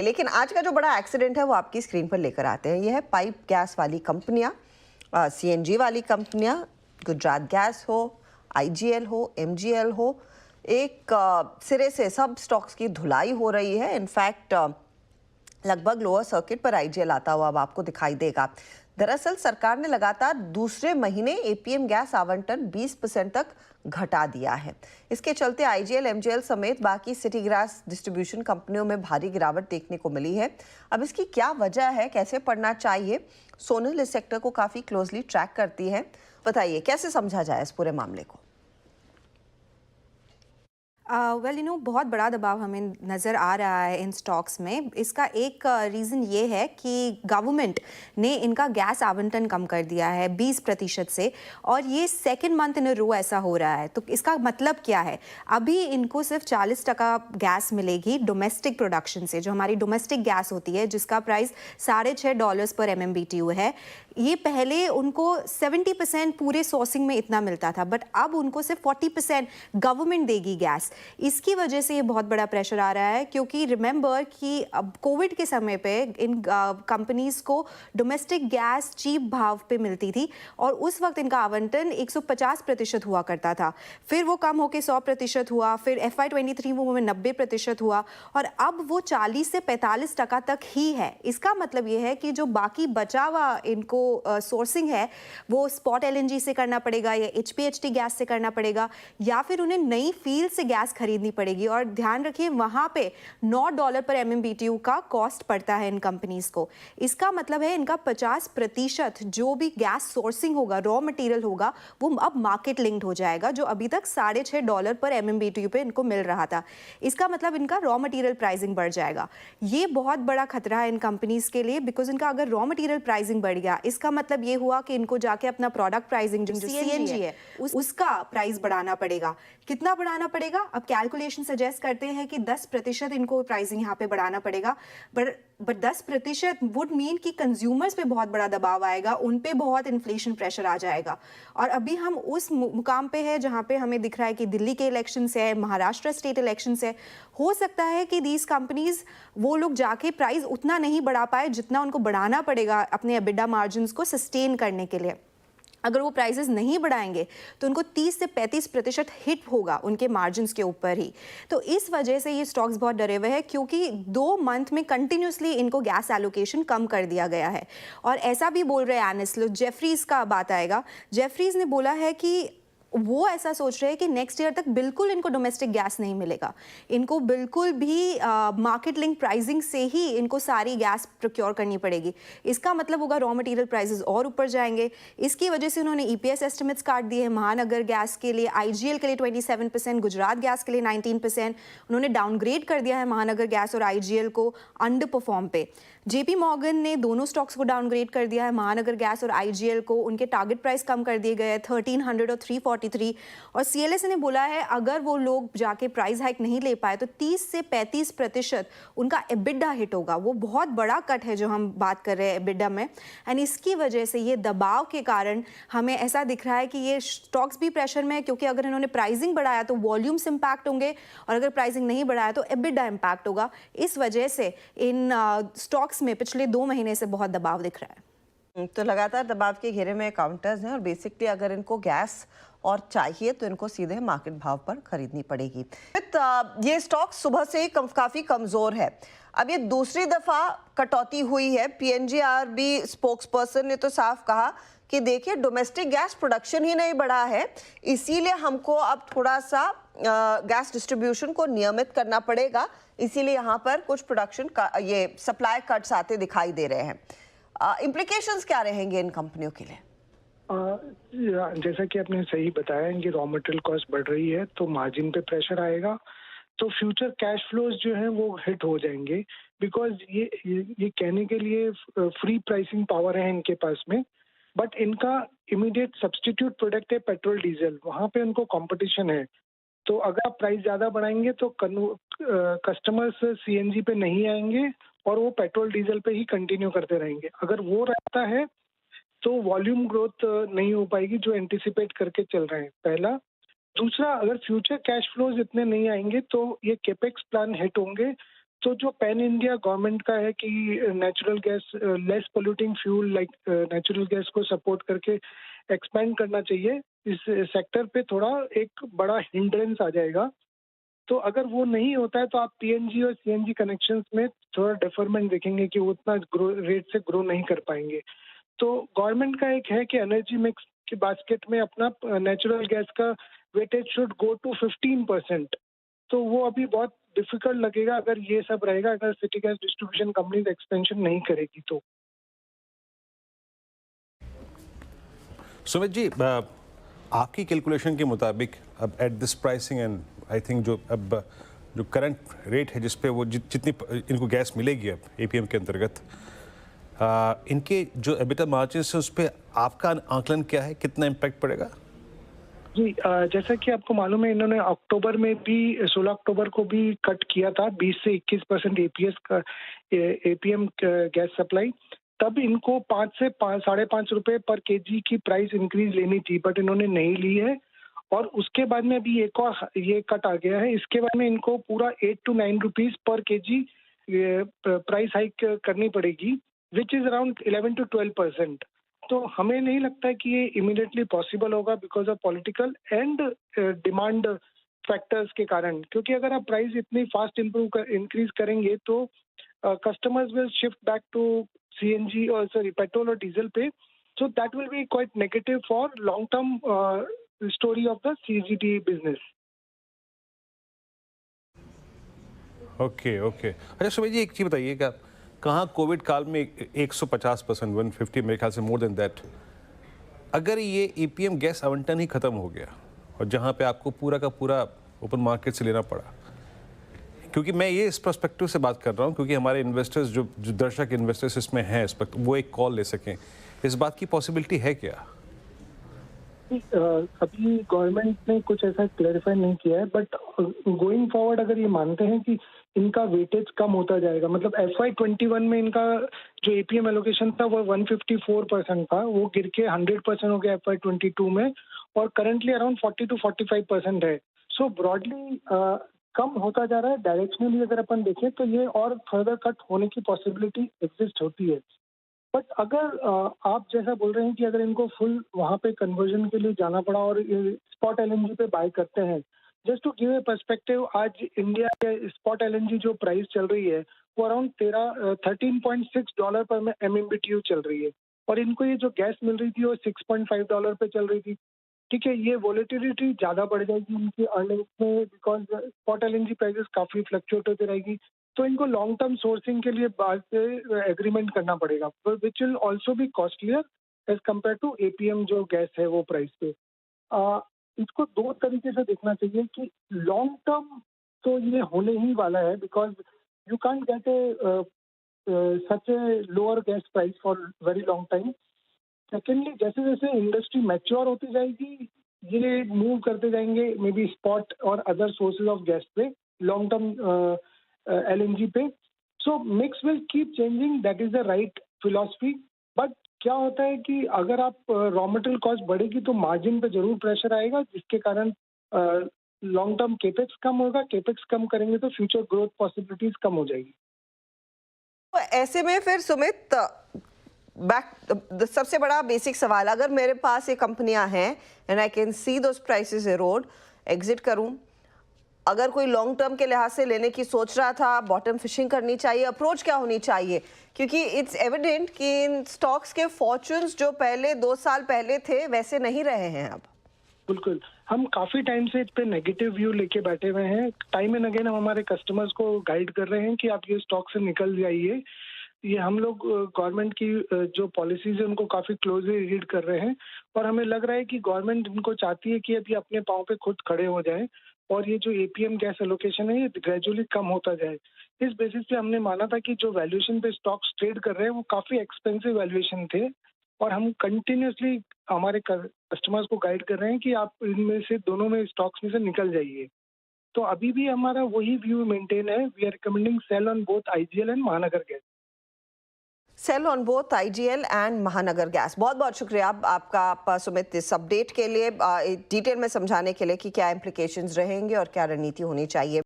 लेकिन आज का जो बड़ा एक्सीडेंट है वो आपकी स्क्रीन पर लेकर आते हैं। यह है पाइप गैस वाली कंपनियां, सीएनजी वाली कंपनियां, गुजरात गैस हो, आईजीएल हो, एमजीएल हो, एक सिरे से सब स्टॉक्स की धुलाई हो रही है। इनफैक्ट लगभग लोअर सर्किट पर आईजीएल आता हुआ अब आपको दिखाई देगा। दरअसल सरकार ने लगातार दूसरे महीने एपीएम गैस आवंटन 20% तक घटा दिया है। इसके चलते आईजीएल, एमजीएल समेत बाकी सिटी गैस डिस्ट्रीब्यूशन कंपनियों में भारी गिरावट देखने को मिली है। अब इसकी क्या वजह है, कैसे पढ़ना चाहिए? सोनल इस सेक्टर को काफी क्लोजली ट्रैक करती है। बताइए कैसे समझा जाए इस पूरे मामले को? बहुत बड़ा दबाव हमें नज़र आ रहा है इन स्टॉक्स में। इसका एक रीज़न ये है कि गवर्नमेंट ने इनका गैस आवंटन कम कर दिया है 20% से, और ये सेकेंड मंथ इन अ रो ऐसा हो रहा है। तो इसका मतलब क्या है? अभी इनको सिर्फ 40% गैस मिलेगी डोमेस्टिक प्रोडक्शन से, जो हमारी डोमेस्टिक गैस होती है जिसका प्राइस $6.5 पर MMBTU है। ये पहले उनको 70% पूरे सोर्सिंग में इतना मिलता था, बट अब उनको सिर्फ 40% गवर्नमेंट देगी गैस। इसकी वजह से ये बहुत बड़ा प्रेशर आ रहा है, क्योंकि रिमेंबर कि अब कोविड के समय पे इन कंपनीज को डोमेस्टिक गैस चीप भाव पे मिलती थी, और उस वक्त इनका आवंटन 150% हुआ करता था। फिर वो कम होकर 100% हुआ, फिर FY23 में 90% हुआ, और अब वो 40 से 45% तक ही है। इसका मतलब ये है कि जो बाकी बचा हुआ इनको सोर्सिंग है वो स्पॉट LNG से करना पड़ेगा, या HPHT गैस से करना पड़ेगा, या फिर उन्हें नई फील्ड से गैस खरीदनी पड़ेगी। और ध्यान रखिए, वहां पे $9 पर MMBTU का कॉस्ट पड़ता है इन कंपनीज को। इसका मतलब है इनका 50% जो भी गैस सोर्सिंग होगा, रॉ मटेरियल होगा, वो अब मार्केट लिंक्ड हो जाएगा, जो अभी तक $6.5 पर MMBTU पे इनको मिल रहा था। इसका मतलब इनका रॉ मटेरियल प्राइसिंग बढ़ जाएगा। ये बहुत बड़ा खतरा है इन कंपनीज के लिए, बिकॉज इनका अगर रॉ मटेरियल प्राइसिंग बढ़ गया, इसका मतलब ये हुआ कि इनको जाके अपना प्रोडक्ट प्राइसिंग जो CNG है उसका प्राइस बढ़ाना पड़ेगा। कितना बढ़ाना पड़ेगा? अब कैलकुलेशन सजेस्ट करते हैं कि 10% इनको प्राइसिंग यहाँ पे बढ़ाना पड़ेगा, बट 10% वुड मीन कि कंज्यूमर्स पे बहुत बड़ा दबाव आएगा, उन पे बहुत इन्फ्लेशन प्रेशर आ जाएगा। और अभी हम उस मुकाम पे है जहाँ पे हमें दिख रहा है कि दिल्ली के इलेक्शंस है, महाराष्ट्र स्टेट इलेक्शंस है। हो सकता है कि दीज कंपनीज वो लोग जाके प्राइस उतना नहीं बढ़ा पाए जितना उनको बढ़ाना पड़ेगा अपने एबिडा मार्जिन्स को सस्टेन करने के लिए। अगर वो प्राइसेस नहीं बढ़ाएंगे तो उनको 30 से 35% हिट होगा उनके मार्जिन्स के ऊपर ही। तो इस वजह से ये स्टॉक्स बहुत डरे हुए हैं, क्योंकि 2 मंथ में कंटिन्यूसली इनको गैस एलोकेशन कम कर दिया गया है। और ऐसा भी बोल रहे हैं एनालिस्ट लोग, जेफरीज का बात आएगा, जेफरीज ने बोला है कि वो ऐसा सोच रहे हैं कि नेक्स्ट ईयर तक बिल्कुल इनको डोमेस्टिक गैस नहीं मिलेगा। इनको बिल्कुल भी मार्केट लिंक प्राइसिंग से ही इनको सारी गैस प्रोक्योर करनी पड़ेगी। इसका मतलब होगा रॉ मटेरियल प्राइसेस और ऊपर जाएंगे। इसकी वजह से उन्होंने EPS एस्टिमेट्स काट दिए हैं। महानगर गैस के लिए, IGL के लिए 27%, गुजरात गैस के लिए 19%। उन्होंने डाउनग्रेड कर दिया है महानगर गैस और IGL को अंडर परफॉर्म पे। JP मॉर्गन ने दोनों स्टॉक्स को डाउनग्रेड कर दिया है, महानगर गैस और IGL को। उनके टारगेट प्राइस कम कर दिए गए हैं, 1300 और 343। और CLSA ने बोला है अगर वो लोग जाके प्राइस हाइक नहीं ले पाए तो 30 से 35% उनका एबिडा हिट होगा। वो बहुत बड़ा कट है जो हम बात कर रहे हैं एबिडा में। एंड इसकी वजह से ये दबाव के कारण हमें ऐसा दिख रहा है कि ये स्टॉक्स भी प्रेशर में है, क्योंकि अगर इन्होंने प्राइसिंग बढ़ाया तो वॉल्यूम्स इंपैक्ट होंगे, और अगर प्राइसिंग नहीं बढ़ाया तो एबिडा इंपैक्ट होगा। इस वजह से इन स्टॉक्स में पिछले 2 महीने से बहुत दबाव दिख रहा है। तो लगातार दबाव के घेरे में काउंटर्स हैं, और बेसिकली अगर इनको गैस और चाहिए तो इनको सीधे मार्केट भाव पर खरीदनी पड़ेगी। ये स्टॉक सुबह से ही काफी कमजोर है। अब ये दूसरी दफा कटौती हुई है। PNGRB स्पोक्सपर्सन ने तो साफ कहा कि देखिए डोमेस्टिक गैस प्रोडक्शन ही नहीं बढ़ा है, इसीलिए हमको अब थोड़ा सा गैस डिस्ट्रीब्यूशन को नियमित करना पड़ेगा, इसीलिए यहाँ पर कुछ प्रोडक्शन का ये सप्लाई कट्स आते दिखाई दे रहे हैं। इम्प्लीकेशंस क्या रहेंगे इन कंपनियों के लिए? जैसा कि आपने सही बताया, इनकी रॉ मटेरियल कॉस्ट बढ़ रही है तो मार्जिन पे प्रेशर आएगा, तो फ्यूचर कैश फ्लोज जो है वो हिट हो जाएंगे। बिकॉज ये कहने के लिए फ्री प्राइसिंग पावर है इनके पास में, बट इनका इमीडिएट सब्स्टिट्यूट प्रोडक्ट है पेट्रोल डीजल, वहाँ पे उनको कंपटीशन है। तो अगर आप प्राइस ज़्यादा बढ़ाएंगे तो कस्टमर्स CNG पे नहीं आएंगे और वो पेट्रोल डीजल पे ही कंटिन्यू करते रहेंगे। अगर वो रहता है तो वॉल्यूम ग्रोथ नहीं हो पाएगी जो एंटिसिपेट करके चल रहे हैं, पहला। दूसरा, अगर फ्यूचर कैश फ्लोज इतने नहीं आएंगे तो ये कैपेक्स प्लान हिट होंगे, तो जो पैन इंडिया गवर्नमेंट का है कि natural gas less polluting fuel like natural gas को सपोर्ट करके एक्सपेंड करना चाहिए, इस सेक्टर पे थोड़ा एक बड़ा हिंड्रेंस आ जाएगा। तो अगर वो नहीं होता है तो आप पीएनजी और सीएनजी कनेक्शंस में थोड़ा डिफरमेंट देखेंगे कि वो उतना रेट से ग्रो नहीं कर पाएंगे। तो गवर्नमेंट का एक है कि एनर्जी मिक्स के बास्केट में अपना नेचुरल गैस का वेटेज शुड गो टू 15%। तो वो अभी बहुत डिफिकल्ट लगेगा अगर ये सब रहेगा, अगर city gas distribution companies expansion नहीं करेगी तो। सुमित जी, आपकी कैलकुलेशन के मुताबिक अब at this pricing and I think जो करंट रेट है जिस पे वो जितनी इनको गैस मिलेगी अब एपीएम के अंतर्गत, इनके जो एबिटा मार्जिन है उस पर आपका आंकलन क्या है, कितना इम्पैक्ट पड़ेगा? जी, जैसा कि आपको मालूम है इन्होंने अक्टूबर में भी 16 अक्टूबर को भी कट किया था 20 से 21% एपीएस का एपीएम गैस सप्लाई। तब इनको 5 से 5.5 रुपए पर केजी की प्राइस इंक्रीज लेनी थी, बट इन्होंने नहीं ली है। और उसके बाद में अभी एक और ये कट आ गया है, इसके बाद में इनको पूरा 8 to 9 rupees per KG price hike करनी पड़ेगी, विच इज अराउंड 11 to 12%। तो हमें नहीं लगता है कि ये इमीडिएटली पॉसिबल होगा because of political and demand factors के कारण, क्योंकि अगर आप प्राइस इतनी फास्ट इंक्रीज करेंगे तो customers will shift back to CNG और पेट्रोल और डीजल पे, so that will be quite negative for long term story of the CGD business. Okay. अच्छा सुमित जी, एक चीज़ बताइएगा, कहाँ कोविड काल में 150%, 150 मेरे ख्याल से मोर देन दैट, अगर ये एपीएम गैस आवंटन ही ख़त्म हो गया और जहाँ पे आपको पूरा का पूरा ओपन मार्केट से लेना पड़ा, क्योंकि मैं ये इस पर्सपेक्टिव से बात कर रहा हूँ क्योंकि हमारे इन्वेस्टर्स जो दर्शक इन्वेस्टर्स इसमें हैं इस वक्त, वो एक कॉल ले सकें, इस बात की पॉसिबिलिटी है क्या? अभी गवर्नमेंट ने कुछ ऐसा क्लैरिफाई नहीं किया है, बट गोइंग फॉरवर्ड अगर ये मानते हैं कि इनका वेटेज कम होता जाएगा, मतलब FY21 में इनका जो एपीएम एलोकेशन था वो 154% था, वो गिर के 100% हो गया FY22 में, और करंटली अराउंड 40 to 45% है। सो ब्रॉडली कम होता जा रहा है। डायरेक्शनली अगर अपन देखें तो ये और फर्दर कट होने की पॉसिबिलिटी एग्जिस्ट होती है। बट अगर आप जैसा बोल रहे हैं कि अगर इनको फुल वहाँ पे कन्वर्जन के लिए जाना पड़ा और स्पॉट एलएनजी पे बाय करते हैं, just to give a perspective, आज इंडिया के स्पॉट एलएनजी जो प्राइस चल रही है वो अराउंड $13.6 पर MMBTU चल रही है, और इनको ये जो गैस मिल रही थी वो $6.5 पे चल रही थी। ठीक है, ये वोलेटिलिटी ज़्यादा बढ़ जाएगी इनकी अर्निंग्स में बिकॉज स्पॉट एलएनजी प्राइसेस काफ़ी फ्लक्चुएट होती रहेगी, तो इनको लॉन्ग टर्म सोर्सिंग के लिए बाद से एग्रीमेंट करना पड़ेगा, which will also be costlier as compare to APM जो गैस है वो प्राइस पे। इसको दो तरीके से देखना चाहिए कि लॉन्ग टर्म तो ये होने ही वाला है because you can't get A such a lower gas price for very long time. Secondly, जैसे जैसे इंडस्ट्री मैच्योर होती जाएगी ये मूव करते जाएंगे मे बी स्पॉट और अदर सोर्सेज ऑफ गैस पे, लॉन्ग टर्म LNG पे। सो mix will keep changing, that is the right philosophy. But क्या होता है कि अगर आप रॉ मटेरियल कॉस्ट बढ़ेगी तो मार्जिन पे जरूर प्रेशर आएगा, जिसके कारण लॉन्ग टर्म केपेक्स कम होगा, केपेक्स कम करेंगे तो फ्यूचर ग्रोथ पॉसिबिलिटीज कम हो जाएगी। तो ऐसे में फिर सुमित, सबसे बड़ा बेसिक सवाल, अगर मेरे पास ये कंपनियां हैं and I can see those prices arrowed, exit करूं, अगर कोई लॉन्ग टर्म के लिहाज से लेने की सोच रहा था, बॉटम फिशिंग करनी चाहिए, अप्रोच क्या होनी चाहिए? क्योंकि इट्स एविडेंट कि इन स्टॉक्स के फॉर्च्यून्स जो पहले 2 साल पहले थे वैसे नहीं रहे हैं अब। बिल्कुल, हम काफी टाइम से इस पे नेगेटिव व्यू लेके बैठे हुए हैं। टाइम एंड अगेन हम हमारे कस्टमर्स को गाइड कर रहे हैं कि आप ये स्टॉक से निकल जाइए। ये हम लोग गवर्नमेंट की जो पॉलिसीज है उनको काफी क्लोजली रीड कर रहे हैं, और हमें लग रहा है कि गवर्नमेंट इनको चाहती है कि अभी अपने पाँव पे खुद खड़े हो जाए और ये जो एपीएम गैस एलोकेशन है ये ग्रेजुअली कम होता जाए। इस बेसिस पे हमने माना था कि जो वैल्यूएशन पे स्टॉक्स ट्रेड कर रहे हैं वो काफी एक्सपेंसिव वैल्यूएशन थे, और हम कंटिन्यूसली हमारे कस्टमर्स को गाइड कर रहे हैं कि आप इनमें से दोनों में स्टॉक्स में से निकल जाइए। तो अभी भी हमारा वही व्यू मेंटेन है। We are recommending sell on both IGL and Mahanagar Gas. Sell on both IGL and Mahanagar Gas. बहुत बहुत शुक्रिया आपका सुमित इस अपडेट के लिए, डिटेल में समझाने के लिए कि क्या इम्प्लीकेशंस रहेंगे और क्या रणनीति होनी चाहिए।